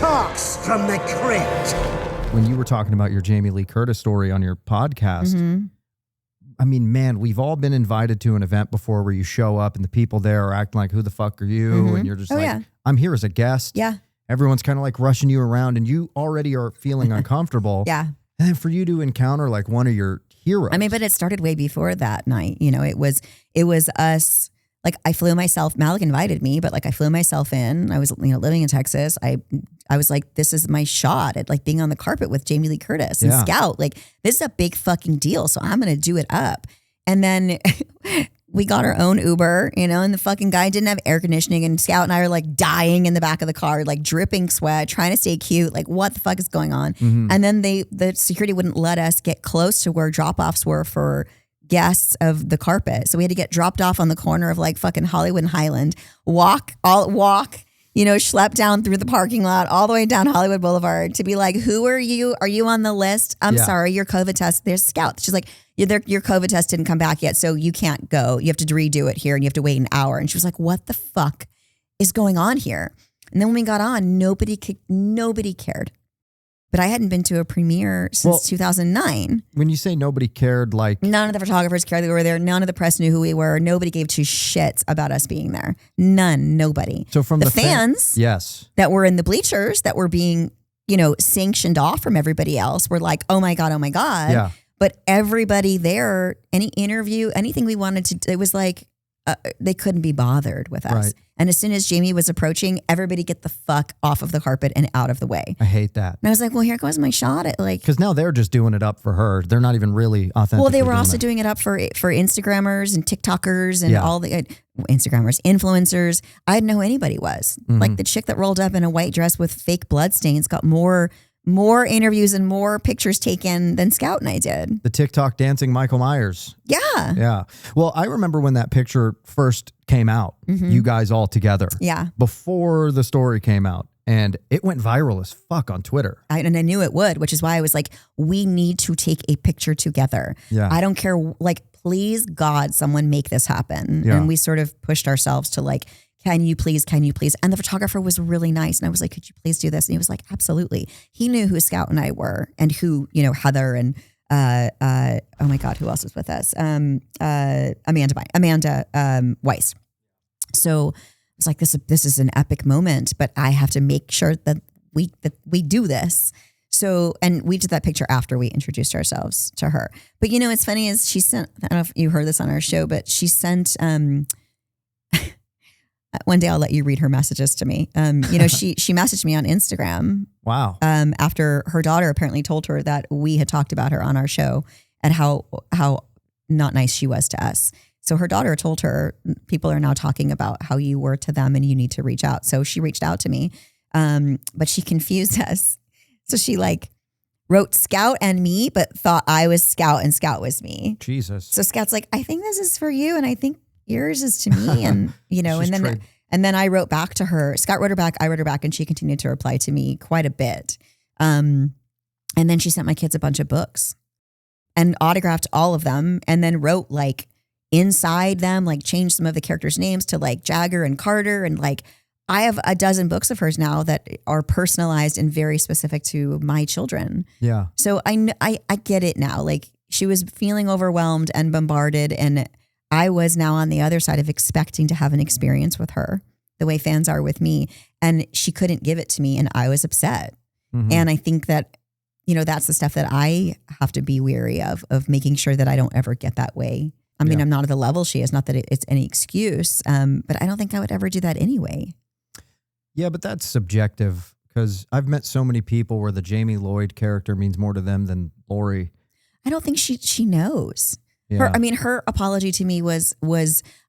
Talks from the Crypt. When you were talking about your Jamie Lee Curtis story on your podcast, I mean, man, we've all been invited to an event before where you show up and the people there are acting like, who the fuck are you? And you're just I'm here as a guest. Yeah. Everyone's kind of like rushing you around and you already are feeling uncomfortable. Yeah. And then for you to encounter like one of your heroes. I mean, but it started way before that night. You know, it was us. Like I flew myself, Malik invited me, but like I flew myself in. I was, living in Texas. I was like, this is my shot at like being on the carpet with Jamie Lee Curtis and Scout. Like this is a big fucking deal. So I'm going to do it up. And then we got our own Uber, and the fucking guy didn't have air conditioning and Scout and I are like dying in the back of the car, like dripping sweat, trying to stay cute. Like what the fuck is going on? And then the security wouldn't let us get close to where drop-offs were for guests of the carpet. So we had to get dropped off on the corner of like fucking Hollywood and Highland, walk, schlep down through the parking lot, all the way down Hollywood Boulevard to be like, who are you? Are you on the list? I'm sorry, your COVID test, there's Scout. She's like, your COVID test didn't come back yet, so you can't go. You have to redo it here and you have to wait an hour. And she was like, what the fuck is going on here? And then when we got on, nobody cared. But I hadn't been to a premiere since 2009. When you say nobody cared, like... None of the photographers cared that we were there. None of the press knew who we were. Nobody gave two shits about us being there. None. Nobody. So from the fans that were in the bleachers that were being, sanctioned off from everybody else were like, oh my God. Yeah. But everybody there, any interview, anything we wanted to, it was like, they couldn't be bothered with us. Right. And as soon as Jamie was approaching, everybody get the fuck off of the carpet and out of the way. I hate that. And I was like, well, here goes my shot at like... Because now they're just doing it up for her. They're not even really authentic. Well, they were also doing it up for Instagrammers and TikTokers and all the Instagrammers, influencers. I didn't know who anybody was. Like the chick that rolled up in a white dress with fake bloodstains got more interviews and more pictures taken than Scout and I did. The TikTok dancing Michael Myers. Yeah. Yeah. Well, I remember when that picture first came out, you guys all together. Yeah. Before the story came out. And it went viral as fuck on Twitter. And I knew it would, which is why I was like, we need to take a picture together. Yeah. I don't care. Like, please, God, someone make this happen. Yeah. And we sort of pushed ourselves to like, can you please? And the photographer was really nice. And I was like, could you please do this? And he was like, absolutely. He knew who Scout and I were and who, Heather and, oh my God, who else was with us? Amanda Weiss. So it's like, this is an epic moment, but I have to make sure that we do this. So, and we did that picture after we introduced ourselves to her. But it's funny is she sent, I don't know if you heard this on our show, but she sent, one day I'll let you read her messages to me. She messaged me on Instagram. Wow. After her daughter apparently told her that we had talked about her on our show and how not nice she was to us. So her daughter told her, people are now talking about how you were to them and you need to reach out. So she reached out to me, but she confused us. So she wrote Scout and me, but thought I was Scout and Scout was me. Jesus. So Scout's like, I think this is for you. And I think yours is to me. And, and then I wrote back to her. Scout wrote her back. I wrote her back and she continued to reply to me quite a bit. And then she sent my kids a bunch of books and autographed all of them and then wrote inside them, changed some of the characters' names to Jagger and Carter. And I have a dozen books of hers now that are personalized and very specific to my children. Yeah. So I get it now. She was feeling overwhelmed and bombarded, and I was now on the other side of expecting to have an experience with her the way fans are with me. And she couldn't give it to me and I was upset. And I think that, that's the stuff that I have to be wary of making sure that I don't ever get that way. I mean, I'm not at the level she is, not that it's any excuse, but I don't think I would ever do that anyway. Yeah, but that's subjective because I've met so many people where the Jamie Lloyd character means more to them than Lori. I don't think she knows. Yeah. Her apology to me was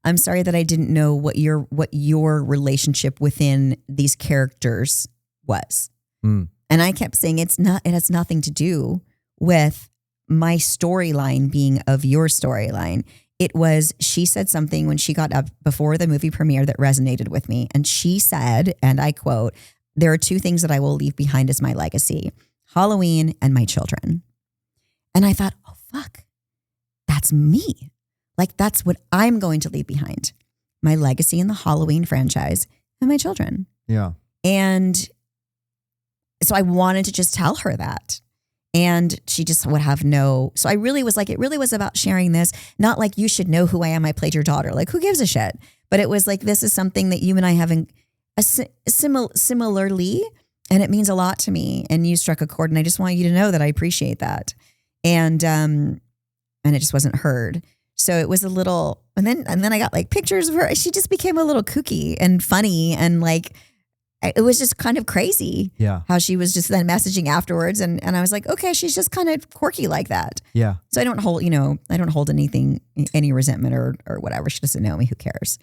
I'm sorry that I didn't know what your relationship within these characters was. And I kept saying it has nothing to do with my storyline being of your storyline. It was, she said something when she got up before the movie premiere that resonated with me. And she said, and I quote, there are two things that I will leave behind as my legacy, Halloween and my children. And I thought, oh, fuck, that's me. That's what I'm going to leave behind. My legacy in the Halloween franchise and my children. Yeah. And so I wanted to just tell her that. And she just would have so I really was like, it really was about sharing this, not like you should know who I am. I played your daughter. Like, who gives a shit? But it was like, this is something that you and I have similarly, and it means a lot to me. And you struck a chord, and I just want you to know that I appreciate that. And it just wasn't heard. So it was a little, and then I got like pictures of her. She just became a little kooky and funny, and like, it was just kind of crazy how she was just then messaging afterwards. And I was like, okay, she's just kind of quirky like that. Yeah. So I don't hold, any resentment or whatever. She doesn't know me. Who cares?